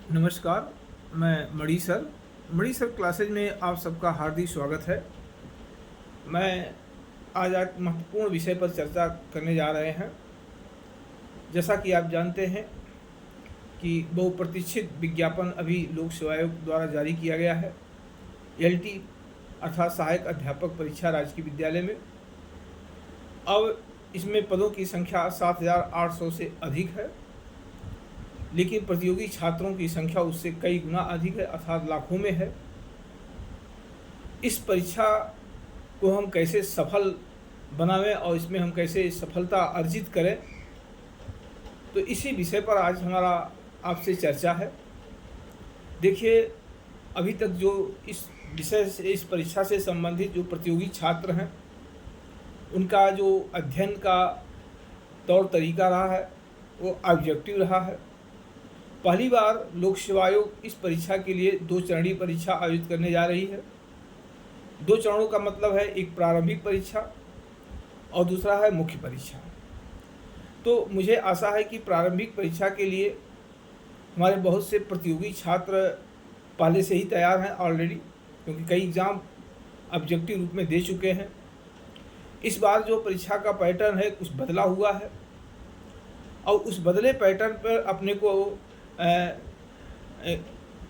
नमस्कार, मैं मणि sir classes में आप सबका हार्दिक स्वागत है। मैं आज एक महत्वपूर्ण विषय पर चर्चा करने जा रहे हैं। जैसा कि आप जानते हैं कि बहुप्रतीक्षित विज्ञापन अभी लोक सेवा आयोग द्वारा जारी किया गया है। एलटी अर्थात सहायक अध्यापक परीक्षा राजकीय विद्यालय में अब इसमें पदों की संख्या 7,800 से अधिक है, लेकिन प्रतियोगी छात्रों की संख्या उससे कई गुना अधिक है, अर्थात लाखों में है। इस परीक्षा को हम कैसे सफल बनावें और इसमें हम कैसे सफलता अर्जित करें, तो इसी विषय पर आज हमारा आपसे चर्चा है। देखिए, अभी तक जो इस विषय से, इस परीक्षा से संबंधित जो प्रतियोगी छात्र हैं, उनका जो अध्ययन का तौर तरीका रहा है वो ऑब्जेक्टिव रहा है। पहली बार लोक सेवा आयोग इस परीक्षा के लिए 2 चरणीय परीक्षा आयोजित करने जा रही है। 2 चरणों का मतलब है, एक प्रारंभिक परीक्षा और दूसरा है मुख्य परीक्षा। तो मुझे आशा है कि प्रारंभिक परीक्षा के लिए हमारे बहुत से प्रतियोगी छात्र पहले से ही तैयार हैं ऑलरेडी, क्योंकि कई एग्ज़ाम ऑब्जेक्टिव रूप में दे चुके हैं। इस बार जो परीक्षा का पैटर्न है कुछ बदला हुआ है और उस बदले पैटर्न पर अपने को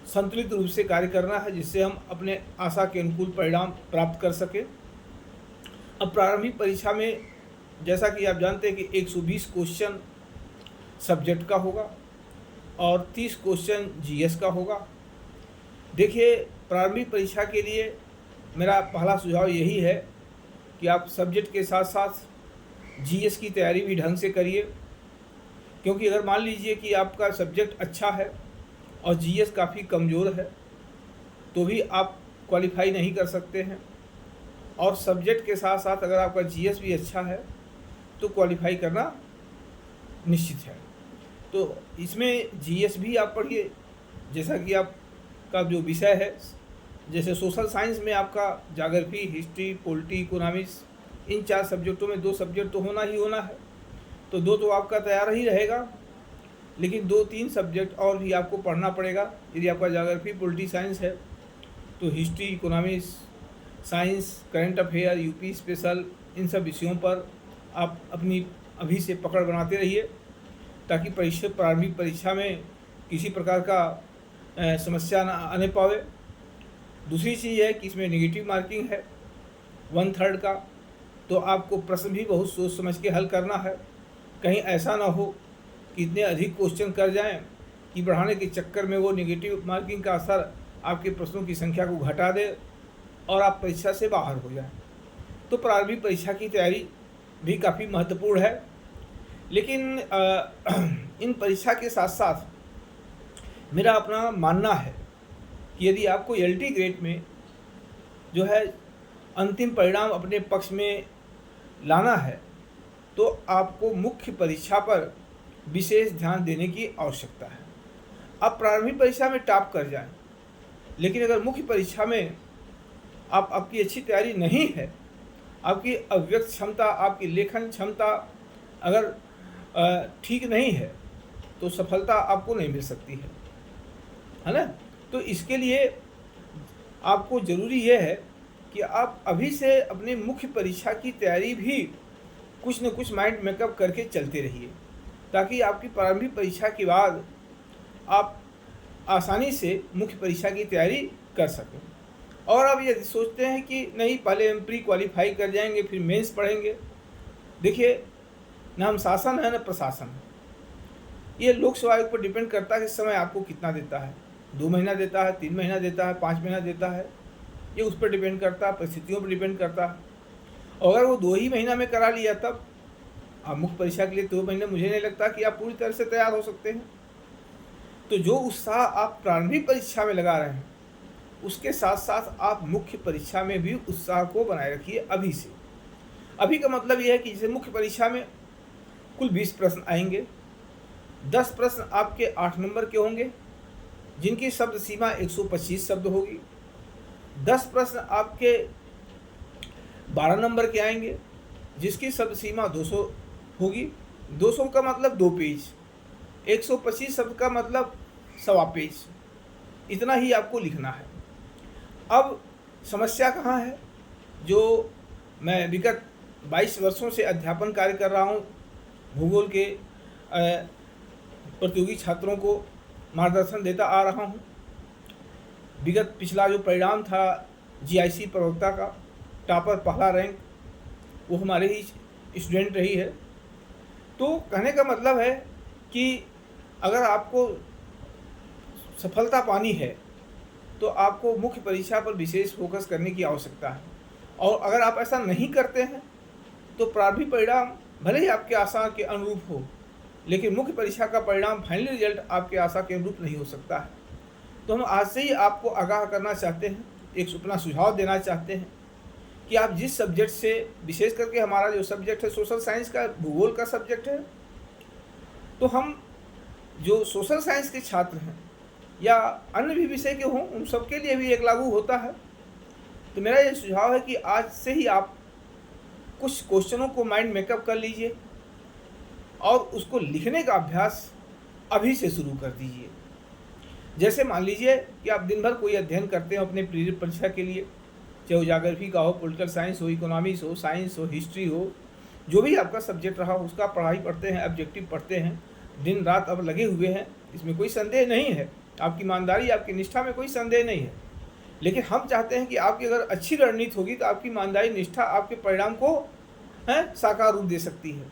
संतुलित रूप से कार्य करना है, जिससे हम अपने आशा के अनुकूल परिणाम प्राप्त कर सकें। अब प्रारंभिक परीक्षा में जैसा कि आप जानते हैं कि 120 क्वेश्चन सब्जेक्ट का होगा और 30 क्वेश्चन जीएस का होगा। देखिए, प्रारंभिक परीक्षा के लिए मेरा पहला सुझाव यही है कि आप सब्जेक्ट के साथ साथ जीएस की तैयारी भी ढंग से करिए, क्योंकि अगर मान लीजिए कि आपका सब्जेक्ट अच्छा है और जीएस काफ़ी कमज़ोर है तो भी आप क्वालिफाई नहीं कर सकते हैं, और सब्जेक्ट के साथ साथ अगर आपका जीएस भी अच्छा है तो क्वालिफाई करना निश्चित है। तो इसमें जीएस भी आप पढ़िए, जैसा कि आपका जो विषय है, जैसे सोशल साइंस में आपका ज्योग्राफी, हिस्ट्री, पॉलिटी, इकोनॉमिक्स, इन 4 सब्जेक्टों में 2 सब्जेक्ट तो होना ही होना है, तो 2 तो आपका तैयार ही रहेगा, लेकिन 2-3 सब्जेक्ट और भी आपको पढ़ना पड़ेगा। यदि आपका ज्योग्राफी, पॉलिटी साइंस है तो history, economics, science, current affair, UP special, इन सब विषयों पर आप अपनी अभी से पकड़ बनाते रहिए, ताकि प्रारंभिक परीक्षा में किसी प्रकार का समस्या ना आने पावे। दूसरी चीज़ है कि इसमें नेगेटिव मार्किंग है 1/3 का, तो आपको प्रश्न भी बहुत सोच समझ के हल करना है। कहीं ऐसा ना हो कि इतने अधिक क्वेश्चन कर जाएं कि बढ़ाने के चक्कर में वो नेगेटिव मार्किंग का असर आपके प्रश्नों की संख्या को घटा दे और आप परीक्षा से बाहर हो जाएं। तो प्रारंभिक परीक्षा की तैयारी भी काफ़ी महत्वपूर्ण है, लेकिन इन परीक्षा के साथ साथ मेरा अपना मानना है कि यदि आपको एलटी ग्रेड में जो है अंतिम परिणाम अपने पक्ष में लाना है तो आपको मुख्य परीक्षा पर विशेष ध्यान देने की आवश्यकता है। आप प्रारंभिक परीक्षा में टॉप कर जाएं, लेकिन अगर मुख्य परीक्षा में आपकी अच्छी तैयारी नहीं है, आपकी अभिव्यक्त क्षमता, आपकी लेखन क्षमता अगर ठीक नहीं है तो सफलता आपको नहीं मिल सकती है ना। तो इसके लिए आपको ज़रूरी यह है कि आप अभी से अपनी मुख्य परीक्षा की तैयारी भी कुछ न कुछ माइंड मेकअप करके चलते रहिए, ताकि आपकी प्रारंभिक परीक्षा के बाद आप आसानी से मुख्य परीक्षा की तैयारी कर सकें। और अब यदि सोचते हैं कि नहीं, पहले हम प्री क्वालिफाई कर जाएंगे फिर मेंस पढ़ेंगे, देखिए, ना हम शासन है ना प्रशासन है। ये लोक सेवा आयोग पर डिपेंड करता है कि समय आपको कितना देता है, 2 महीना देता है, 3 महीना देता है, 5 महीना देता है, ये उस पर डिपेंड करता है, परिस्थितियों पर डिपेंड करता है। और अगर वो 2 ही महीना में करा लिया तब आप मुख्य परीक्षा के लिए 2 महीने, मुझे नहीं लगता कि आप पूरी तरह से तैयार हो सकते हैं। तो जो उत्साह आप प्रारंभिक परीक्षा में लगा रहे हैं, उसके साथ साथ आप मुख्य परीक्षा में भी उत्साह को बनाए रखिए अभी से। अभी का मतलब यह है कि जैसे मुख्य परीक्षा में कुल 20 प्रश्न आएंगे, 10 प्रश्न आपके 8 नंबर के होंगे, जिनकी शब्द सीमा 125 शब्द होगी। 10 प्रश्न आपके 12 नंबर के आएंगे, जिसकी शब्द सीमा 200 होगी। 200 का मतलब 2 पेज, 125 शब्द का मतलब 1.25 पेज, इतना ही आपको लिखना है। अब समस्या कहाँ है? जो मैं विगत 22 वर्षों से अध्यापन कार्य कर रहा हूँ, भूगोल के प्रतियोगी छात्रों को मार्गदर्शन देता आ रहा हूँ। विगत पिछला जो परिणाम था GIC प्रवक्ता का, टॉपर पहला रैंक, वो हमारे ही स्टूडेंट रही है। तो कहने का मतलब है कि अगर आपको सफलता पानी है तो आपको मुख्य परीक्षा पर विशेष फोकस करने की आवश्यकता है, और अगर आप ऐसा नहीं करते हैं तो प्रारंभिक परिणाम भले ही आपके आशा के अनुरूप हो, लेकिन मुख्य परीक्षा का परिणाम, फाइनल रिजल्ट आपके आशा के अनुरूप नहीं हो सकता है। तो हम आज से ही आपको आगाह करना चाहते हैं, एक अपना सुझाव देना चाहते हैं कि आप जिस सब्जेक्ट से, विशेष करके हमारा जो सब्जेक्ट है सोशल साइंस का, भूगोल का सब्जेक्ट है, तो हम जो सोशल साइंस के छात्र हैं या अन्य भी विषय के हों, उन सबके लिए भी एक लागू होता है। तो मेरा ये सुझाव है कि आज से ही आप कुछ क्वेश्चनों को माइंड मेकअप कर लीजिए और उसको लिखने का अभ्यास अभी से शुरू कर दीजिए। जैसे मान लीजिए कि आप दिन भर कोई अध्ययन करते हो अपने प्री परीक्षा के लिए, चाहे वो ज्योग्राफी का हो, पॉलिटिकल साइंस हो, इकोनॉमिक्स हो, साइंस हो, हिस्ट्री हो, जो भी आपका सब्जेक्ट रहा हो उसका पढ़ाई पढ़ते हैं, ऑब्जेक्टिव पढ़ते हैं, दिन रात अब लगे हुए हैं, इसमें कोई संदेह नहीं है, आपकी ईमानदारी, आपकी निष्ठा में कोई संदेह नहीं है। लेकिन हम चाहते हैं कि आपकी अगर अच्छी रणनीति होगी तो आपकी ईमानदारी, निष्ठा आपके परिणाम को साकार रूप दे सकती है।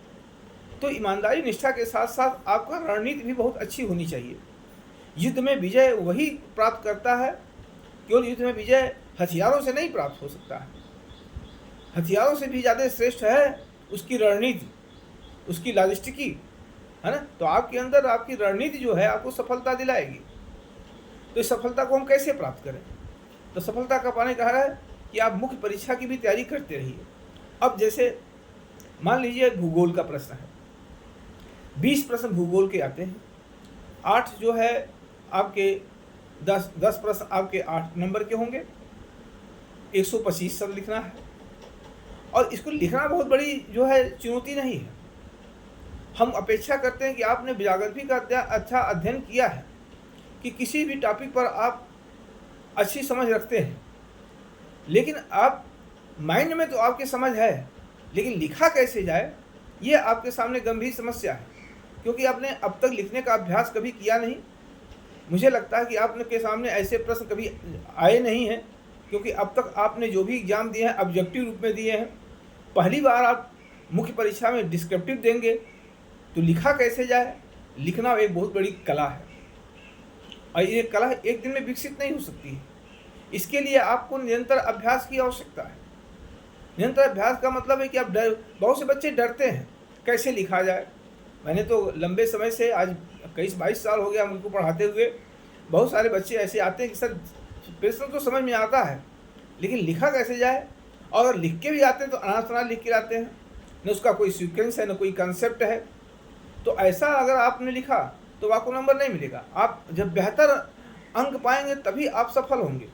तो ईमानदारी, निष्ठा के साथ साथ आपका रणनीति भी बहुत अच्छी होनी चाहिए। युद्ध में विजय वही प्राप्त करता है, केवल युद्ध में विजय हथियारों से नहीं प्राप्त हो सकता है। हथियारों से भी ज़्यादा श्रेष्ठ है उसकी रणनीति, उसकी लॉजिस्टिकी, है ना। तो आपके अंदर आपकी रणनीति जो है आपको सफलता दिलाएगी। तो इस सफलता को हम कैसे प्राप्त करें? तो सफलता का पाने कहा है कि आप मुख्य परीक्षा की भी तैयारी करते रहिए। अब जैसे मान लीजिए भूगोल का प्रश्न है, 20 प्रश्न भूगोल के आते हैं, 8 जो है आपके 10 प्रश्न आपके 8 नंबर के होंगे, 125 शब्द लिखना है। और इसको लिखना बहुत बड़ी जो है चुनौती नहीं है। हम अपेक्षा करते हैं कि आपने ज्योग्राफी का अच्छा अध्ययन किया है, कि किसी भी टॉपिक पर आप अच्छी समझ रखते हैं, लेकिन आप माइंड में तो आपकी समझ है, लेकिन लिखा कैसे जाए ये आपके सामने गंभीर समस्या है, क्योंकि आपने अब तक लिखने का अभ्यास कभी किया नहीं। मुझे लगता है कि आपने के सामने ऐसे प्रश्न कभी आए नहीं हैं, क्योंकि अब तक आपने जो भी एग्जाम दिए हैं ऑब्जेक्टिव रूप में दिए हैं। पहली बार आप मुख्य परीक्षा में डिस्क्रिप्टिव देंगे, तो लिखा कैसे जाए? लिखना एक बहुत बड़ी कला है, और ये कला एक दिन में विकसित नहीं हो सकती है। इसके लिए आपको निरंतर अभ्यास की आवश्यकता है। निरंतर अभ्यास का मतलब है कि आप बहुत से बच्चे डरते हैं कैसे लिखा जाए। मैंने तो लंबे समय से, आज 21-22 साल हो गया उनको पढ़ाते हुए, बहुत सारे बच्चे ऐसे आते हैं कि सर प्रश्न तो समझ में आता है, लेकिन लिखा कैसे जाए? और अगर लिख के भी आते हैं तो अनाथ लिख के आते हैं, न उसका कोई सीक्वेंस है, न कोई कंसेप्ट है। तो ऐसा अगर आपने लिखा तो आपको नंबर नहीं मिलेगा। आप जब बेहतर अंक पाएंगे तभी आप सफल होंगे,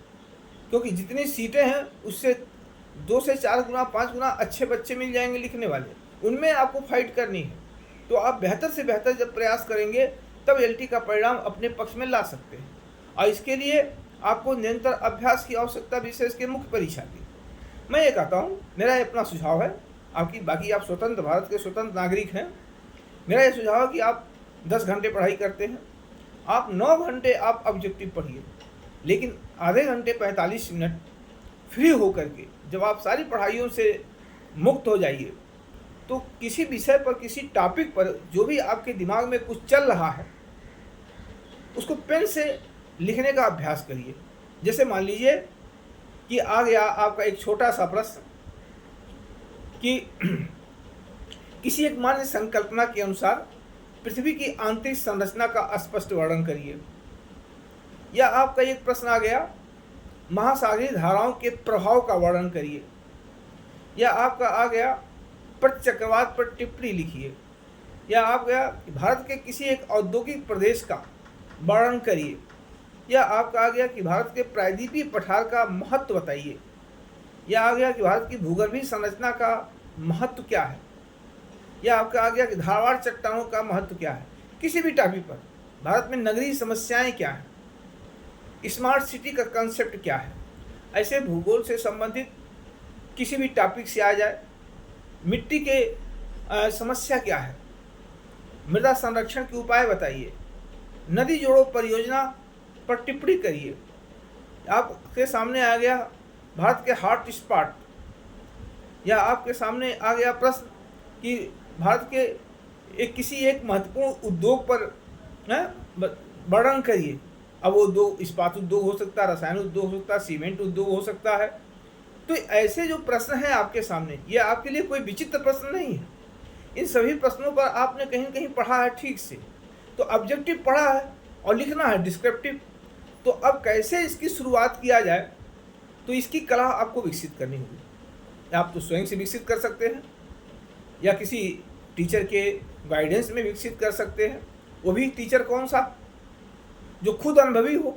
क्योंकि जितनी सीटें हैं उससे 2 से 4 गुना 5 गुना अच्छे बच्चे मिल जाएंगे लिखने वाले, उनमें आपको फाइट करनी है। तो आप बेहतर से बेहतर जब प्रयास करेंगे तब LT का परिणाम अपने पक्ष में ला सकते हैं, और इसके लिए आपको निरंतर अभ्यास की आवश्यकता, विशेष के मुख्य परीक्षा की। मैं ये कहता हूँ, मेरा ये अपना सुझाव है, आपकी बाकी आप स्वतंत्र, भारत के स्वतंत्र नागरिक हैं। मेरा ये सुझाव है कि आप 10 घंटे पढ़ाई करते हैं, आप 9 घंटे आप ऑब्जेक्टिव पढ़िए, लेकिन आधे घंटे 45 मिनट फ्री होकर के जब आप सारी पढ़ाइयों से मुक्त हो जाइए, तो किसी विषय पर, किसी टॉपिक पर जो भी आपके दिमाग में कुछ चल रहा है उसको पेन से लिखने का अभ्यास करिए। जैसे मान लीजिए कि आ गया आपका एक छोटा सा प्रश्न कि किसी एक मान्य संकल्पना के अनुसार पृथ्वी की आंतरिक संरचना का स्पष्ट वर्णन करिए। या आपका एक प्रश्न आ गया, महासागरीय धाराओं के प्रभाव का वर्णन करिए। या आपका आ गया, प्रति चक्रवात पर टिप्पणी लिखिए। या आप गया भारत के किसी एक औद्योगिक प्रदेश का वर्णन करिए। या आपका आ गया कि भारत के प्रायद्वीपीय पठार का महत्व बताइए। या आ गया कि भारत की भूगर्भीय संरचना का महत्व क्या है। या आपका आ गया कि धारवाड़ चट्टानों का महत्व क्या है। किसी भी टॉपिक पर भारत में नगरीय समस्याएं क्या हैं, स्मार्ट सिटी का कंसेप्ट क्या है। ऐसे भूगोल से संबंधित किसी भी टॉपिक से आ जाए, मिट्टी के समस्या क्या है, मृदा संरक्षण के उपाय बताइए, नदी जोड़ो परियोजना पर टिप्पणी करिए। आपके सामने आ गया भारत के हॉट स्पॉट, या आपके सामने आ गया प्रश्न कि भारत के किसी एक महत्वपूर्ण उद्योग पर वर्णन करिए। अब वो उद्योग इस्पात उद्योग हो सकता है, रसायन उद्योग हो सकता है, सीमेंट उद्योग हो सकता है। तो ऐसे जो प्रश्न हैं आपके सामने, ये आपके लिए कोई विचित्र प्रश्न नहीं है। इन सभी प्रश्नों पर आपने कहीं न कहीं पढ़ा है ठीक से, तो ऑब्जेक्टिव पढ़ा है और लिखना है डिस्क्रिप्टिव। तो अब कैसे इसकी शुरुआत किया जाए, तो इसकी कला आपको विकसित करनी होगी। आप तो स्वयं से विकसित कर सकते हैं या किसी टीचर के गाइडेंस में विकसित कर सकते हैं। वो भी टीचर कौन सा, जो खुद अनुभवी हो।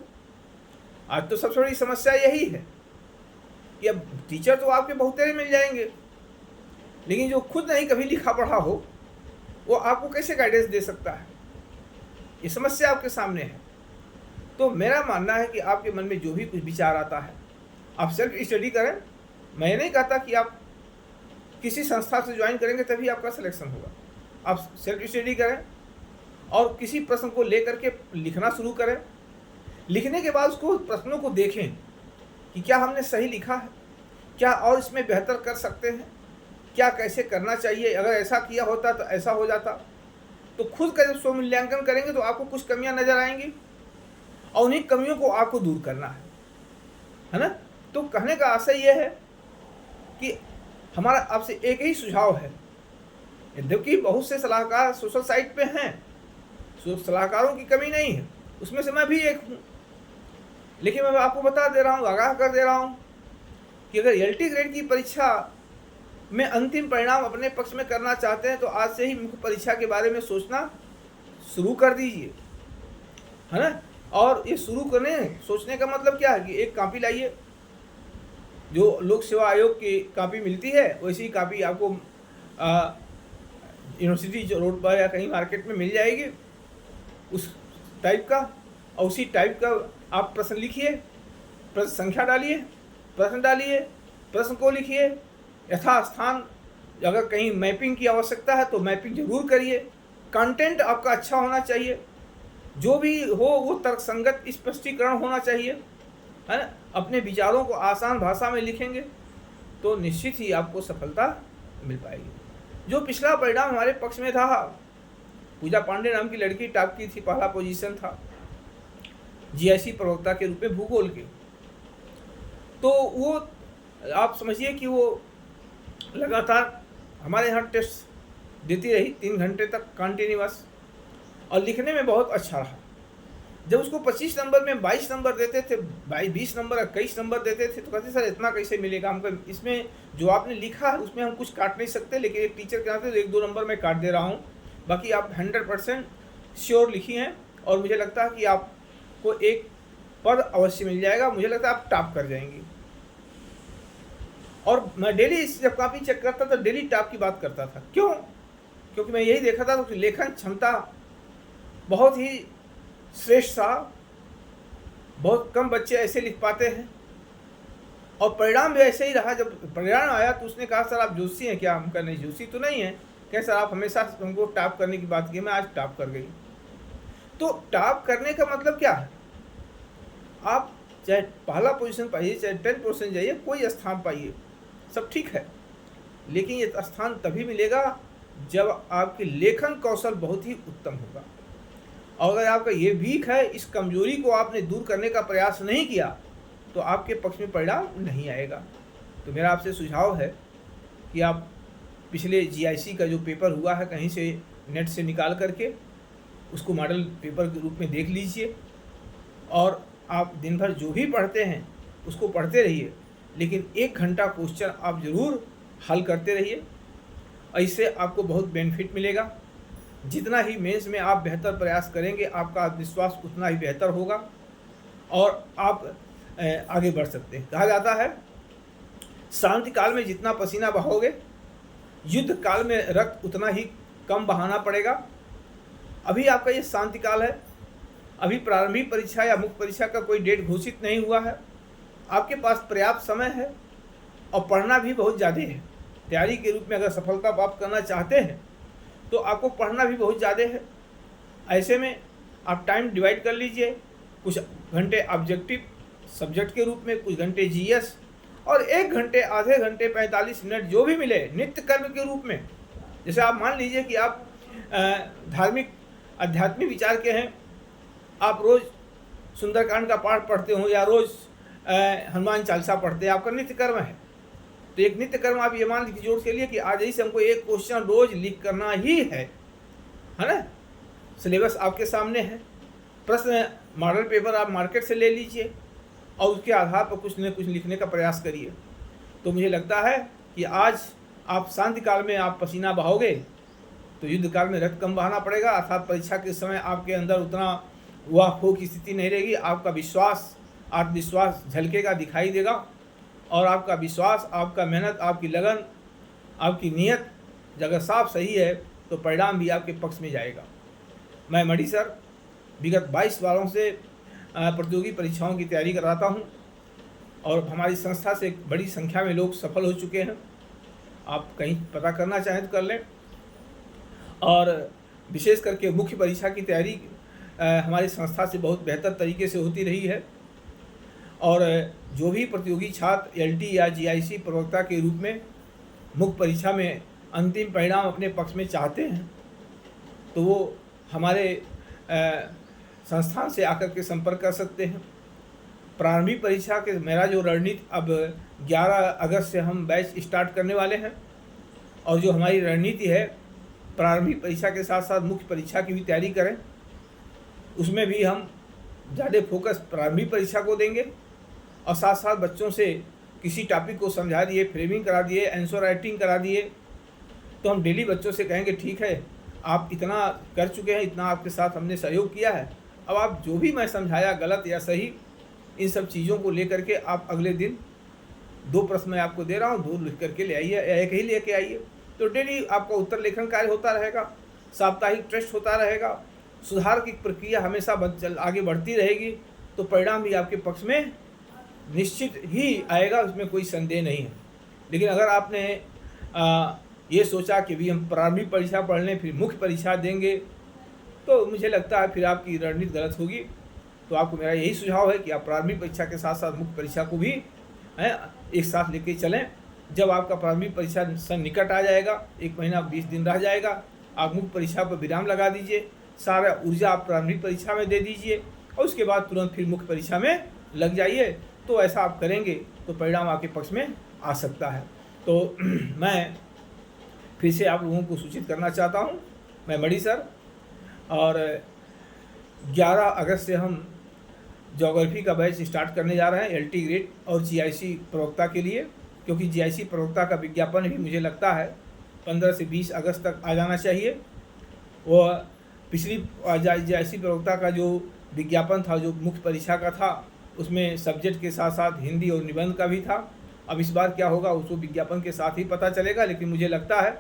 आज तो सबसे बड़ी समस्या यही है कि अब टीचर तो आपके बहुतेरे मिल जाएंगे, लेकिन जो खुद नहीं कभी लिखा पढ़ा हो वो आपको कैसे गाइडेंस दे सकता है। ये समस्या आपके सामने है। तो मेरा मानना है कि आपके मन में जो भी कुछ विचार आता है आप सेल्फ स्टडी करें। मैं नहीं कहता कि आप किसी संस्था से ज्वाइन करेंगे तभी आपका सिलेक्शन होगा। आप सेल्फ स्टडी करें और किसी प्रश्न को लेकर के लिखना शुरू करें। लिखने के बाद उसको प्रश्नों को देखें कि क्या हमने सही लिखा है, क्या और इसमें बेहतर कर सकते हैं, क्या कैसे करना चाहिए, अगर ऐसा किया होता तो ऐसा हो जाता। तो खुद का जब स्वमूल्यांकन करेंगे तो आपको कुछ कमियां नजर आएंगी और उन्हीं कमियों को आपको दूर करना है ना। तो कहने का आशय यह है कि हमारा आपसे एक ही सुझाव है। यद्यपि बहुत से सलाहकार सोशल साइट पे हैं, सलाहकारों की कमी नहीं है, उसमें से मैं भी एक हूँ, लेकिन मैं आपको बता दे रहा हूँ, आगाह कर दे रहा हूँ कि अगर एलटी ग्रेड की परीक्षा में अंतिम परिणाम अपने पक्ष में करना चाहते हैं तो आज से ही मुख्य परीक्षा के बारे में सोचना शुरू कर दीजिए, है ना। और ये शुरू करने सोचने का मतलब क्या है कि एक कॉपी लाइए, जो लोक सेवा आयोग की कॉपी मिलती है वैसी ही कॉपी आपको यूनिवर्सिटी जो रोड पर या कहीं मार्केट में मिल जाएगी, उस टाइप का। और उसी टाइप का आप प्रश्न लिखिए, प्रश्न संख्या डालिए, प्रश्न डालिए, प्रश्न को लिखिए यथास्थान। अगर कहीं मैपिंग की आवश्यकता है तो मैपिंग जरूर करिए। कंटेंट आपका अच्छा होना चाहिए, जो भी हो वो तर्कसंगत स्पष्टीकरण होना चाहिए, है ना। अपने विचारों को आसान भाषा में लिखेंगे तो निश्चित ही आपको सफलता मिल पाएगी। जो पिछला परिणाम हमारे पक्ष में था, पूजा पांडे नाम की लड़की टॉप की थी, पहला पोजीशन था जीआईसी प्रवक्ता के रूप में भूगोल के। तो वो आप समझिए कि वो लगातार हमारे यहाँ टेस्ट देती रही 3 घंटे तक कंटिन्यूअस, और लिखने में बहुत अच्छा रहा। जब उसको 25 नंबर में 22 नंबर देते थे, 20 नंबर 21 नंबर देते थे, तो कहते सर इतना कैसे मिलेगा हमको, इसमें जो आपने लिखा है उसमें हम कुछ काट नहीं सकते, लेकिन एक टीचर के नाते 1-2 नंबर मैं काट दे रहा हूँ, बाकी आप 100% श्योर लिखी हैं और मुझे लगता है कि आपको एक पद अवश्य मिल जाएगा, मुझे लगता है आप टॉप कर जाएंगी। और मैं डेली जब कॉपी चेक करता था डेली टॉप की बात करता था। क्यों? क्योंकि मैं यही देखा था कि लेखन क्षमता बहुत ही श्रेष्ठ था, बहुत कम बच्चे ऐसे लिख पाते हैं, और परिणाम भी ऐसे ही रहा। जब परिणाम आया तो उसने कहा सर आप जोशी हैं क्या? हम कहा नहीं जोशी तो नहीं है। क्या सर आप हमेशा हमको टॉप करने की बात की, मैं आज टॉप कर गई। तो टॉप करने का मतलब क्या है? आप चाहे पहला पोजीशन पाइए, चाहे 10% जाइए, कोई स्थान पाइए, सब ठीक है, लेकिन ये स्थान तभी मिलेगा जब आपकी लेखन कौशल बहुत ही उत्तम होगा। और अगर आपका ये वीक है, इस कमजोरी को आपने दूर करने का प्रयास नहीं किया, तो आपके पक्ष में परिणाम नहीं आएगा। तो मेरा आपसे सुझाव है कि आप पिछले जीआईसी का जो पेपर हुआ है कहीं से नेट से निकाल करके उसको मॉडल पेपर के रूप में देख लीजिए, और आप दिन भर जो भी पढ़ते हैं उसको पढ़ते रहिए, लेकिन 1 घंटा क्वेश्चन आप ज़रूर हल करते रहिए। इससे आपको बहुत बेनिफिट मिलेगा। जितना ही मेंस में आप बेहतर प्रयास करेंगे, आपका आत्मविश्वास उतना ही बेहतर होगा और आप आगे बढ़ सकते हैं। कहा जाता है शांति काल में जितना पसीना बहाओगे, युद्ध काल में रक्त उतना ही कम बहाना पड़ेगा। अभी आपका ये शांति काल है, अभी प्रारंभिक परीक्षा या मुख्य परीक्षा का कोई डेट घोषित नहीं हुआ है। आपके पास पर्याप्त समय है और पढ़ना भी बहुत ज़्यादा है। तैयारी के रूप में अगर सफलता प्राप्त करना चाहते हैं तो आपको पढ़ना भी बहुत ज़्यादा है। ऐसे में आप टाइम डिवाइड कर लीजिए, कुछ घंटे ऑब्जेक्टिव सब्जेक्ट के रूप में, कुछ घंटे जीएस और 1 घंटे, आधे घंटे, 45 मिनट जो भी मिले नित्य कर्म के रूप में। जैसे आप मान लीजिए कि आप धार्मिक आध्यात्मिक विचार के हैं, आप रोज़ सुंदरकांड का पाठ पढ़ते हो या रोज़ हनुमान चालीसा पढ़ते हैं, आपका नित्य कर्म है। तो एक नित्य कर्म आप ये मान लीजिए जोड़ के लिए कि आज ही से हमको एक क्वेश्चन रोज लिख करना ही है ना। सिलेबस आपके सामने है, प्रश्न मॉडल पेपर आप मार्केट से ले लीजिए और उसके आधार पर कुछ न कुछ लिखने का प्रयास करिए। तो मुझे लगता है कि आज आप शांति काल में आप पसीना बहाओगे तो युद्ध काल में रक्त कम बहाना पड़ेगा, अर्थात परीक्षा के समय आपके अंदर उतना वाह हो की स्थिति नहीं रहेगी। आपका विश्वास, आत्मविश्वास झलकेगा, दिखाई देगा और आपका विश्वास, आपका मेहनत, आपकी लगन, आपकी नीयत अगर साफ सही है तो परिणाम भी आपके पक्ष में जाएगा। मैं मणि सर विगत 22 सालों से प्रतियोगी परीक्षाओं की तैयारी कराता हूं और हमारी संस्था से बड़ी संख्या में लोग सफल हो चुके हैं। आप कहीं पता करना चाहें तो कर लें। और विशेष करके मुख्य परीक्षा की तैयारी हमारी संस्था से बहुत बेहतर तरीके से होती रही है और जो भी प्रतियोगी छात्र एलटी या जीआईसी प्रवक्ता के रूप में मुख्य परीक्षा में अंतिम परिणाम अपने पक्ष में चाहते हैं तो वो हमारे संस्थान से आकर के संपर्क कर सकते हैं। प्रारंभिक परीक्षा के मेरा जो रणनीति, अब 11 अगस्त से हम बैच स्टार्ट करने वाले हैं और जो हमारी रणनीति है प्रारंभिक परीक्षा के साथ साथ मुख्य परीक्षा की भी तैयारी करें। उसमें भी हम ज़्यादा फोकस प्रारंभिक परीक्षा को देंगे और साथ साथ बच्चों से किसी टॉपिक को समझा दिए, फ्रेमिंग करा दिए, आंसर राइटिंग करा दिए, तो हम डेली बच्चों से कहेंगे ठीक है आप इतना कर चुके हैं, इतना आपके साथ हमने सहयोग किया है, अब आप जो भी मैं समझाया गलत या सही, इन सब चीज़ों को लेकर के आप अगले दिन 2 प्रश्न मैं आपको दे रहा हूँ, 2 लिख करके ले आइए या 1 ही लेके आइए। तो डेली आपका उत्तर लेखन कार्य होता रहेगा, साप्ताहिक टेस्ट होता रहेगा, सुधार की प्रक्रिया हमेशा आगे बढ़ती रहेगी, तो परिणाम भी आपके पक्ष में निश्चित ही आएगा, उसमें कोई संदेह नहीं है। लेकिन अगर आपने ये सोचा कि भी हम प्रारंभिक परीक्षा पढ़ लें फिर मुख्य परीक्षा देंगे, तो मुझे लगता है फिर आपकी रणनीति गलत होगी। तो आपको मेरा यही सुझाव है कि आप प्रारंभिक परीक्षा के साथ साथ मुख्य परीक्षा को भी एक साथ लेके चलें। जब आपका प्रारंभिक परीक्षा सन निकट आ जाएगा, 1 महीना 20 दिन रह जाएगा, आप मुख्य परीक्षा पर विराम लगा दीजिए, सारा ऊर्जा आप प्रारंभिक परीक्षा में दे दीजिए और उसके बाद तुरंत फिर मुख्य परीक्षा में लग जाइए। तो ऐसा आप करेंगे तो परिणाम आपके पक्ष में आ सकता है। तो मैं फिर से आप लोगों को सूचित करना चाहता हूं, मैं मणि सर, और 11 अगस्त से हम ज्योग्राफी का बैच स्टार्ट करने जा रहे हैं एलटी ग्रेड और जीआईसी प्रवक्ता के लिए, क्योंकि जीआईसी प्रवक्ता का विज्ञापन भी मुझे लगता है 15 से 20 अगस्त तक आ जाना चाहिए। वो पिछली जीआईसी प्रवक्ता का जो विज्ञापन था, जो मुख्य परीक्षा का था, उसमें सब्जेक्ट के साथ साथ हिंदी और निबंध का भी था। अब इस बार क्या होगा उसको विज्ञापन के साथ ही पता चलेगा, लेकिन मुझे लगता है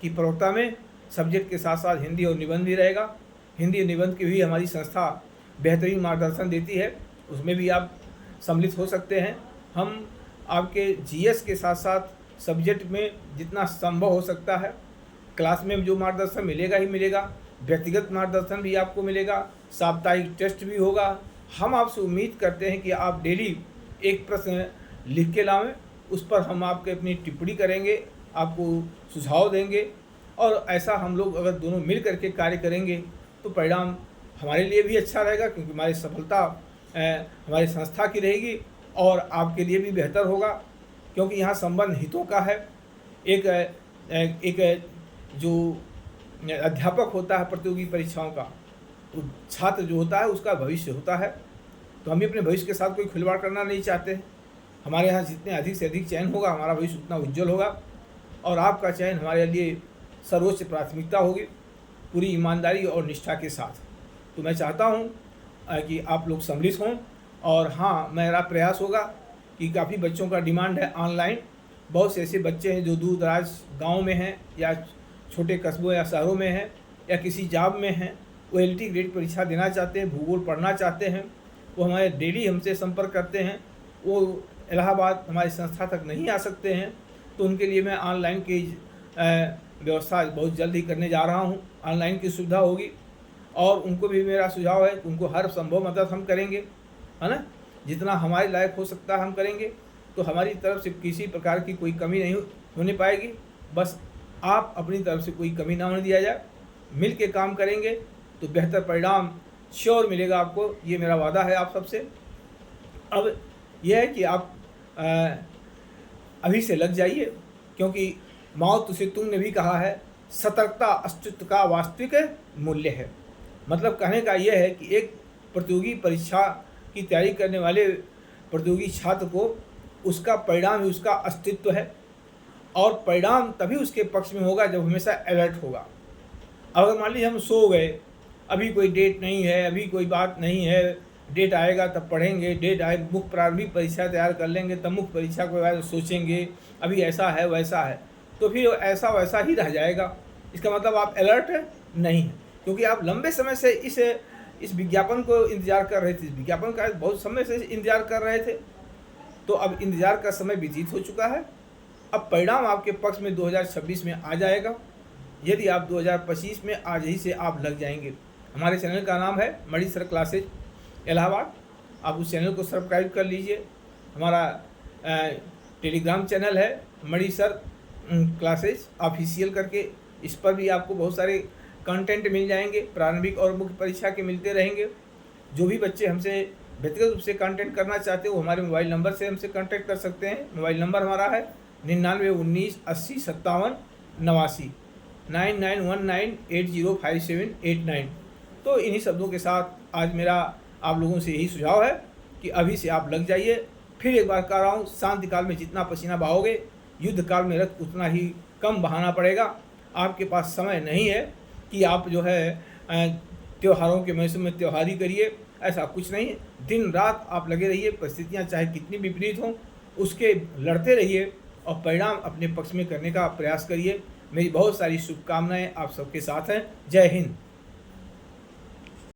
कि प्रवक्ता में सब्जेक्ट के साथ साथ हिंदी और निबंध भी रहेगा। हिंदी और निबंध की भी हमारी संस्था बेहतरीन मार्गदर्शन देती है, उसमें भी आप सम्मिलित हो सकते हैं। हम आपके जीएस के साथ साथ सब्जेक्ट में जितना संभव हो सकता है क्लास में जो मार्गदर्शन मिलेगा ही मिलेगा, व्यक्तिगत मार्गदर्शन भी आपको मिलेगा, साप्ताहिक टेस्ट भी होगा। हम आपसे उम्मीद करते हैं कि आप डेली एक प्रश्न लिख के लाएं, उस पर हम आपके अपनी टिप्पणी करेंगे, आपको सुझाव देंगे, और ऐसा हम लोग अगर दोनों मिल करके कार्य करेंगे तो परिणाम हमारे लिए भी अच्छा रहेगा, क्योंकि हमारी सफलता हमारी संस्था की रहेगी और आपके लिए भी बेहतर होगा, क्योंकि यहाँ संबंध हितों का है। एक जो अध्यापक होता है प्रतियोगी परीक्षाओं का, तो छात्र जो होता है उसका भविष्य होता है। तो हम भी अपने भविष्य के साथ कोई खिलवाड़ करना नहीं चाहते। हमारे यहाँ जितने अधिक से अधिक चयन होगा हमारा भविष्य उतना उज्जवल होगा, और आपका चयन हमारे लिए सर्वोच्च प्राथमिकता होगी, पूरी ईमानदारी और निष्ठा के साथ। तो मैं चाहता हूँ कि आप लोग सम्मिलित हों, और हाँ, मेरा प्रयास होगा कि काफ़ी बच्चों का डिमांड है ऑनलाइन। बहुत से ऐसे बच्चे हैं जो दूर दराज गाँव में हैं या छोटे कस्बों या शहरों में हैं या किसी जॉब में हैं, वो LT ग्रेड परीक्षा देना चाहते हैं, भूगोल पढ़ना चाहते हैं, वो हमारे डेली हमसे संपर्क करते हैं, वो इलाहाबाद हमारी संस्था तक नहीं आ सकते हैं, तो उनके लिए मैं ऑनलाइन की व्यवस्था बहुत जल्द ही करने जा रहा हूँ। ऑनलाइन की सुविधा होगी और उनको भी मेरा सुझाव है कि उनको हर संभव मदद हम करेंगे, है ना, जितना हमारे लायक हो सकता है हम करेंगे। तो हमारी तरफ से किसी प्रकार की कोई कमी नहीं होने पाएगी, बस आप अपनी तरफ से कोई कमी ना होने दिया जाए। मिल के काम करेंगे तो बेहतर परिणाम श्योर मिलेगा आपको, ये मेरा वादा है आप सबसे। अब यह है कि आप अभी से लग जाइए, क्योंकि माओ तुसे तुंग ने भी कहा है, सतर्कता अस्तित्व का वास्तविक मूल्य है। मतलब कहने का यह है कि एक प्रतियोगी परीक्षा की तैयारी करने वाले प्रतियोगी छात्र को उसका परिणाम ही उसका अस्तित्व है, और परिणाम तभी उसके पक्ष में होगा जब हमेशा अलर्ट होगा। अगर मान लीजिए हम सो गए, अभी कोई डेट नहीं है, अभी कोई बात नहीं है, डेट आएगा तब पढ़ेंगे, डेट आए मुख्य प्रारंभिक परीक्षा तैयार कर लेंगे तब मुख्य परीक्षा के बारे में सोचेंगे, अभी ऐसा है वैसा है, तो फिर ऐसा वैसा ही रह जाएगा। इसका मतलब आप अलर्ट नहीं है, क्योंकि आप लंबे समय से इस विज्ञापन को इंतजार कर रहे थे, इस विज्ञापन का बहुत समय से इंतजार कर रहे थे। तो अब इंतजार का समय व्यतीत हो चुका है। अब परिणाम आपके पक्ष में 2026 में आ जाएगा, यदि आप 2025 में आज ही से आप लग जाएंगे। हमारे चैनल का नाम है मणि सर क्लासेज इलाहाबाद, आप उस चैनल को सब्सक्राइब कर लीजिए। हमारा टेलीग्राम चैनल है मणि सर क्लासेज ऑफिशियल करके, इस पर भी आपको बहुत सारे कंटेंट मिल जाएंगे, प्रारंभिक और मुख्य परीक्षा के मिलते रहेंगे। जो भी बच्चे हमसे व्यक्तिगत रूप से कांटेक्ट करना चाहते हो, हमारे मोबाइल नंबर से हमसे कांटेक्ट कर सकते हैं। मोबाइल नंबर हमारा है 9919805789 9919805789। तो इन्हीं शब्दों के साथ आज मेरा आप लोगों से यही सुझाव है कि अभी से आप लग जाइए। फिर एक बार कह रहा हूँ, शांति काल में जितना पसीना बहाओगे, युद्ध काल में रक्त उतना ही कम बहाना पड़ेगा। आपके पास समय नहीं है कि आप जो है त्योहारों के मौसम में त्योहारी करिए, ऐसा कुछ नहीं है। दिन रात आप लगे रहिए, परिस्थितियाँ चाहे कितनी विपरीत हों उसके लड़ते रहिए और परिणाम अपने पक्ष में करने का प्रयास करिए। मेरी बहुत सारी शुभकामनाएं आप सबके साथ हैं। जय हिंद।